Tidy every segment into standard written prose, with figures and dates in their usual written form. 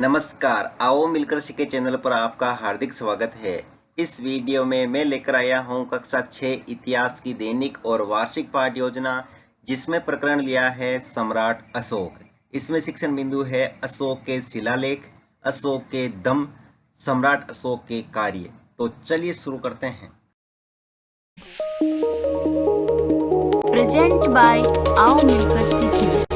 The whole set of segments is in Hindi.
नमस्कार, आओ मिलकर सीखे चैनल पर आपका हार्दिक स्वागत है। इस वीडियो में मैं लेकर आया हूं कक्षा 6 इतिहास की दैनिक और वार्षिक पाठ योजना, जिसमें प्रकरण लिया है सम्राट अशोक। इसमें शिक्षण बिंदु है अशोक के शिलालेख, अशोक के दम, सम्राट अशोक के कार्य। तो चलिए शुरू करते हैं। प्रेजेंट बाय आओ मिलकर सीखें।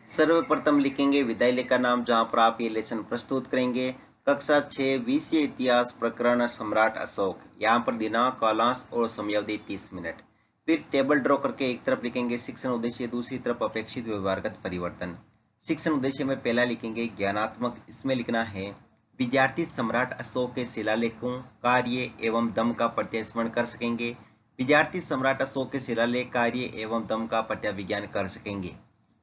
सर्वप्रथम लिखेंगे विद्यालय का नाम, जहां पर आप ये लेसन प्रस्तुत करेंगे। कक्षा 6 विषय इतिहास, प्रकरण सम्राट अशोक। यहाँ पर दिनांक, कालांश और समयावधि 30 मिनट। फिर टेबल ड्रॉ करके एक तरफ लिखेंगे शिक्षण उद्देश्य, दूसरी तरफ अपेक्षित व्यवहारगत परिवर्तन। शिक्षण उद्देश्य में पहला लिखेंगे ज्ञानात्मक। इसमें लिखना है विद्यार्थी सम्राट अशोक के शिलालेखों, कार्य एवं दम का प्रत्यस्मरण कर सकेंगे। विद्यार्थी सम्राट अशोक के शिलालेख, कार्य एवं दम का प्रत्याविज्ञान कर सकेंगे।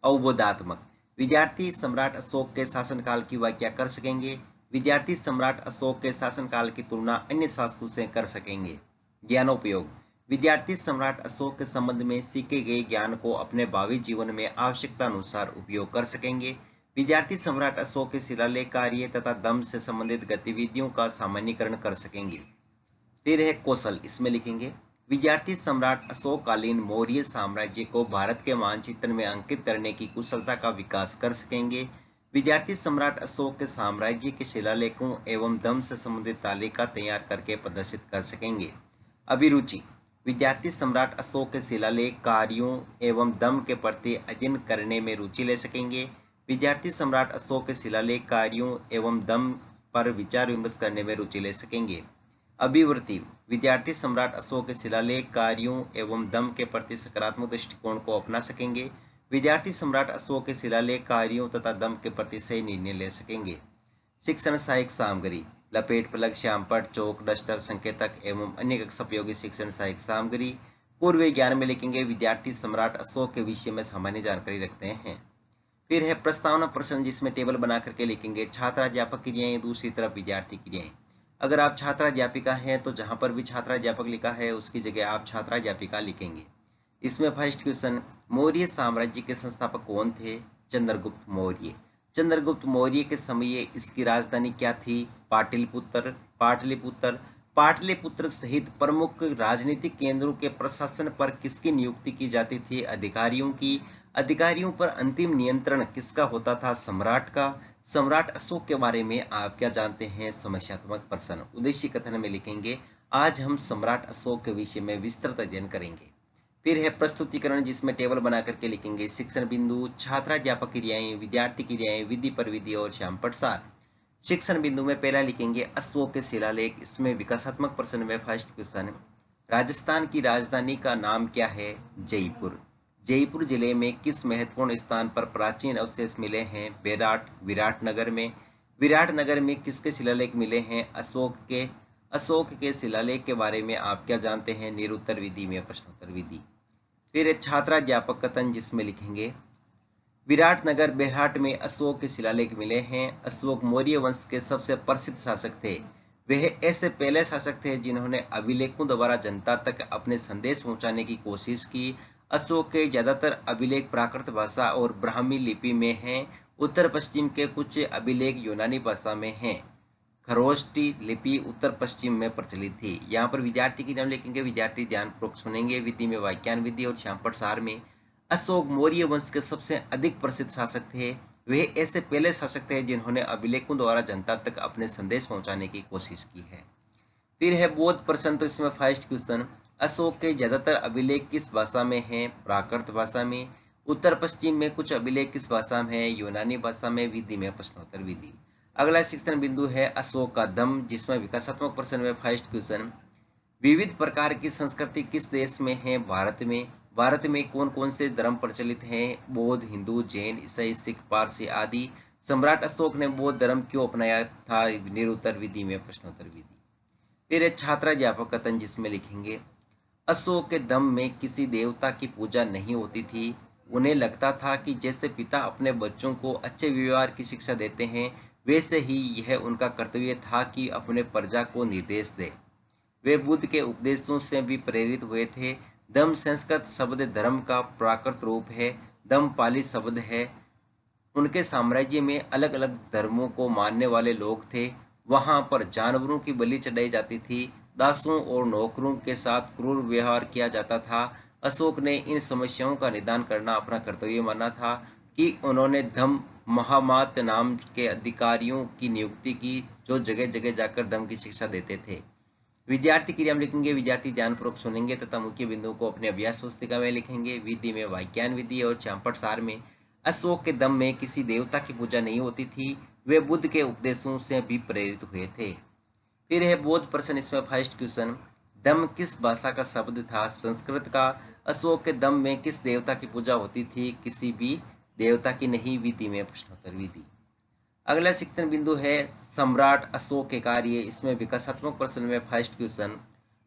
अवबोधात्मक, विद्यार्थी सम्राट अशोक के शासनकाल की व्याख्या कर सकेंगे। विद्यार्थी सम्राट अशोक के शासनकाल की तुलना अन्य शासकों से कर सकेंगे। ज्ञानोपयोग, विद्यार्थी सम्राट अशोक के संबंध में सीखे गए ज्ञान को अपने भावी जीवन में आवश्यकता अनुसार उपयोग कर सकेंगे। विद्यार्थी सम्राट अशोक के शिलालेख, कार्य तथा दम से संबंधित गतिविधियों का सामान्यीकरण कर सकेंगे। फिर है कौशल। इसमें लिखेंगे विद्यार्थी सम्राट अशोककालीन मौर्य साम्राज्य को भारत के मानचित्र में अंकित करने की कुशलता का विकास कर सकेंगे। विद्यार्थी सम्राट अशोक के साम्राज्य के शिलालेखों एवं दम से संबंधित तालिका तैयार करके प्रदर्शित कर सकेंगे। अभिरुचि, विद्यार्थी सम्राट अशोक के शिलालेख, कार्यों एवं दम के प्रति अध्ययन करने में रुचि ले सकेंगे। विद्यार्थी सम्राट अशोक के शिलालेख, कार्यों एवं दम पर विचार विमर्श करने में रुचि ले सकेंगे। अभिवृत्ति, विद्यार्थी सम्राट अशोक के शिलालेख, कार्यों एवं दम के प्रति सकारात्मक दृष्टिकोण को अपना सकेंगे। विद्यार्थी सम्राट अशोक के शिलालेख, कार्यों तथा दम के प्रति सही निर्णय ले सकेंगे। शिक्षण सहायक सामग्री, लपेट, प्लग, श्यामपट्ट, चौक, डस्टर, संकेतक एवं अन्य कक्षा उपयोगी शिक्षण सहायक सामग्री। पूर्व ज्ञान में लिखेंगे विद्यार्थी सम्राट अशोक के विषय में सामान्य जानकारी रखते हैं। फिर है प्रस्तावना प्रश्न, जिसमें टेबल बना करके लिखेंगे छात्राध्यापक क्रियाएं, दूसरी तरफ विद्यार्थी क्रियाएं। अगर आप छात्राध्यापिका हैं तो जहां पर भी छात्राध्यापक लिखा है उसकी जगह आप छात्राध्यापिका लिखेंगे। इसमें फर्स्ट क्वेश्चन, मौर्य साम्राज्य के संस्थापक कौन थे? चंद्रगुप्त मौर्य। चंद्रगुप्त मौर्य के समय इसकी राजधानी क्या थी? पाटलिपुत्र। पाटलिपुत्र पाटलिपुत्र सहित प्रमुख राजनीतिक केंद्रों के प्रशासन पर किसकी नियुक्ति की जाती थी? अधिकारियों की। अधिकारियों पर अंतिम नियंत्रण किसका होता था? सम्राट का। सम्राट अशोक के बारे में आप क्या जानते हैं? समस्यात्मक प्रश्न। उद्देश्य कथन में लिखेंगे आज हम सम्राट अशोक के विषय में विस्तृत अध्ययन करेंगे। फिर है प्रस्तुतिकरण, जिसमें टेबल बना करके लिखेंगे शिक्षण बिंदु, छात्राध्यापक क्रियाएं, विद्यार्थी क्रियाएं, विधि परविधि और श्यामपट्ट सार। शिक्षण बिंदु में पहला लिखेंगे अशोक के शिलालेख। इसमें विकासात्मक प्रश्न में फर्स्ट क्वेश्चन, राजस्थान की राजधानी का नाम क्या है? जयपुर। जयपुर जिले में किस महत्वपूर्ण स्थान पर प्राचीन अवशेष मिले हैं? विराटनगर में। विराटनगर में किसके शिलालेख मिले हैं? अशोक के। अशोक के शिलालेख के बारे में आप क्या जानते हैं? निरुत्तर विधि में प्रश्नोत्तर विधि। फिर छात्राध्यापक कथन, जिसमें लिखेंगे विराटनगर बेरहाट में अशोक के शिलालेख मिले हैं। अशोक मौर्य वंश के सबसे प्रसिद्ध शासक थे। वह ऐसे पहले शासक थे जिन्होंने अभिलेखों द्वारा जनता तक अपने संदेश पहुंचाने की कोशिश की। अशोक के ज्यादातर अभिलेख प्राकृत भाषा और ब्राह्मी लिपि में हैं। उत्तर पश्चिम के कुछ अभिलेख यूनानी भाषा में हैं। खरोष्टी लिपि उत्तर पश्चिम में प्रचलित थी। यहाँ पर विद्यार्थी की नाम लिखेंगे, विद्यार्थी ध्यानपूर्वक सुनेंगे। विधि में व्याख्यान विधि और श्यामपट्ट सार में अशोक मौर्य वंश के सबसे अधिक प्रसिद्ध शासक थे। वे ऐसे पहले शासक थे जिन्होंने अभिलेखों द्वारा जनता तक अपने संदेश पहुंचाने की कोशिश की है। फिर है बोध प्रश्न, तो इसमें फर्स्ट क्वेश्चन, अशोक के ज्यादातर अभिलेख किस भाषा में हैं? प्राकृत भाषा में। उत्तर पश्चिम में कुछ अभिलेख किस भाषा में है? यूनानी भाषा में। विधि में प्रश्नोत्तर विधि। अगला शिक्षण बिंदु है अशोक का दम, जिसमें विकासात्मक प्रश्न में फर्स्ट क्वेश्चन, विविध प्रकार की संस्कृति किस देश में है? भारत में। भारत में कौन कौन से धर्म प्रचलित हैं? बौद्ध, हिंदू, जैन, ईसाई, सिख, पारसी आदि। सम्राट अशोक ने बौद्ध धर्म क्यों अपनाया था? निरुत्तर विधि में प्रश्नोत्तर विधि। फिर छात्राध्यापक कथन, जिसमें लिखेंगे अशोक के दम में किसी देवता की पूजा नहीं होती थी। उन्हें लगता था कि जैसे पिता अपने बच्चों को अच्छे व्यवहार की शिक्षा देते हैं, वैसे ही यह उनका कर्तव्य था कि अपने प्रजा को निर्देश दे। वे बुद्ध के उपदेशों से भी प्रेरित हुए थे। दम संस्कृत शब्द धर्म का प्राकृत रूप है। दम पाली शब्द है। उनके साम्राज्य में अलग अलग धर्मों को मानने वाले लोग थे। वहां पर जानवरों की बलि चढ़ाई जाती थी। दासों और नौकरों के साथ क्रूर व्यवहार किया जाता था। अशोक ने इन समस्याओं का निदान करना अपना कर्तव्य माना था कि उन्होंने धम्म महामात नाम के अधिकारियों की नियुक्ति की जो जगह जगह जाकर धम्म की शिक्षा देते थे। विद्यार्थी क्रिया में लिखेंगे, विद्यार्थी ध्यानपूर्वक सुनेंगे तथा मुख्य बिंदुओं को अपने अभ्यास पुस्तिका में लिखेंगे। विधि में वाक्यान विधि और चंपट सार में अशोक के दम में किसी देवता की पूजा नहीं होती थी। वे बुद्ध के उपदेशों से भी प्रेरित हुए थे। फिर है बोध प्रश्न, इसमें फर्स्ट क्वेश्चन, दम किस भाषा का शब्द था? संस्कृत का। अशोक के दम में किस देवता की पूजा होती थी? किसी भी देवता की नहीं। विधि में प्रश्नोत्तर विधि। अगला शिक्षण बिंदु है सम्राट अशोक के कार्य। इसमें विकासात्मक प्रश्न में फर्स्ट क्वेश्चन,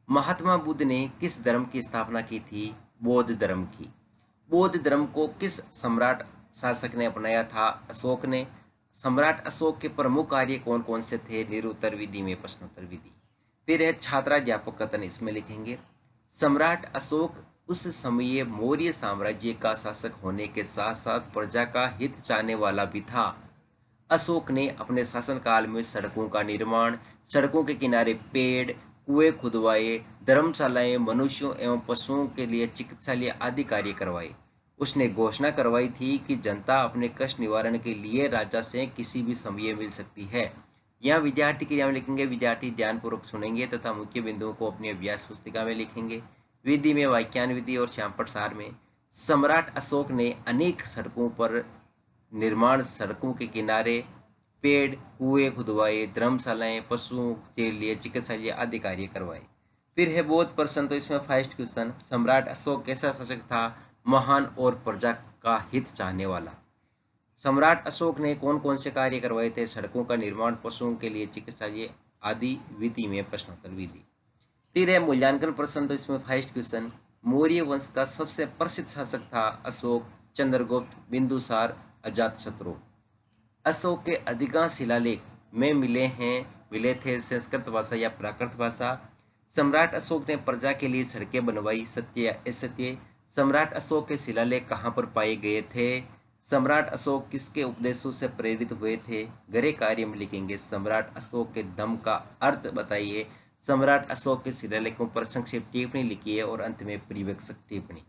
महात्मा बुद्ध ने किस धर्म की स्थापना की थी? बौद्ध धर्म की। बौद्ध धर्म को किस सम्राट शासक ने अपनाया था? अशोक ने। सम्राट अशोक के प्रमुख कार्य कौन कौन से थे? निरुत्तर विधि में प्रश्नोत्तर विधि। फिर है छात्राध्यापक कथन, इसमें लिखेंगे, सम्राट अशोक उस समय मौर्य साम्राज्य का शासक होने के साथ साथ प्रजा का हित चाहने वाला भी था। अशोक ने अपने शासनकाल में सड़कों का निर्माण, सड़कों के किनारे पेड़, कुएं खुदवाए, धर्मशालाएं, मनुष्यों एवं पशुओं के लिए चिकित्सालय आदि कार्य करवाए। उसने घोषणा करवाई थी कि जनता अपने कष्ट निवारण के लिए राजा से किसी भी समय मिल सकती है। यहाँ विद्यार्थी क्रिया में लिखेंगे, विद्यार्थी ध्यानपूर्वक सुनेंगे तथा मुख्य बिंदुओं को अपनी अभ्यास पुस्तिका में लिखेंगे। विधि में वाक्यान विधि और श्यामपट सार में सम्राट अशोक ने अनेक सड़कों पर निर्माण, सड़कों के किनारे पेड़, कुएं खुदवाए, धर्मशालाएं, पशुओं के लिए चिकित्सालय आदि कार्य करवाए। फिर है बोध प्रश्न, तो इसमें फर्स्ट क्वेश्चन, सम्राट अशोक कैसा शासक था? महान और प्रजा का हित चाहने वाला। सम्राट अशोक ने कौन कौन से कार्य करवाए थे? सड़कों का निर्माण, पशुओं के लिए चिकित्सालय आदि। विधि में प्रश्नोत्तर विधि। फिर है मूल्यांकन प्रश्न, तो इसमें फर्स्ट क्वेश्चन, मौर्य वंश का सबसे प्रसिद्ध शासक था? अशोक, चंद्रगुप्त, बिंदुसार, अजातशत्रु। अशोक के अधिकांश शिलालेख में मिले थे संस्कृत भाषा या प्राकृत भाषा। सम्राट अशोक ने प्रजा के लिए सड़कें बनवाई, सत्य या असत्य। सम्राट अशोक के शिलालेख कहाँ पर पाए गए थे? सम्राट अशोक किसके उपदेशों से प्रेरित हुए थे? गृह कार्य में लिखेंगे, सम्राट अशोक के दम का अर्थ बताइए। सम्राट अशोक के शिलालेखों पर संक्षिप्त टिप्पणी लिखिए और अंत में परिवेक्षक टिप्पणी।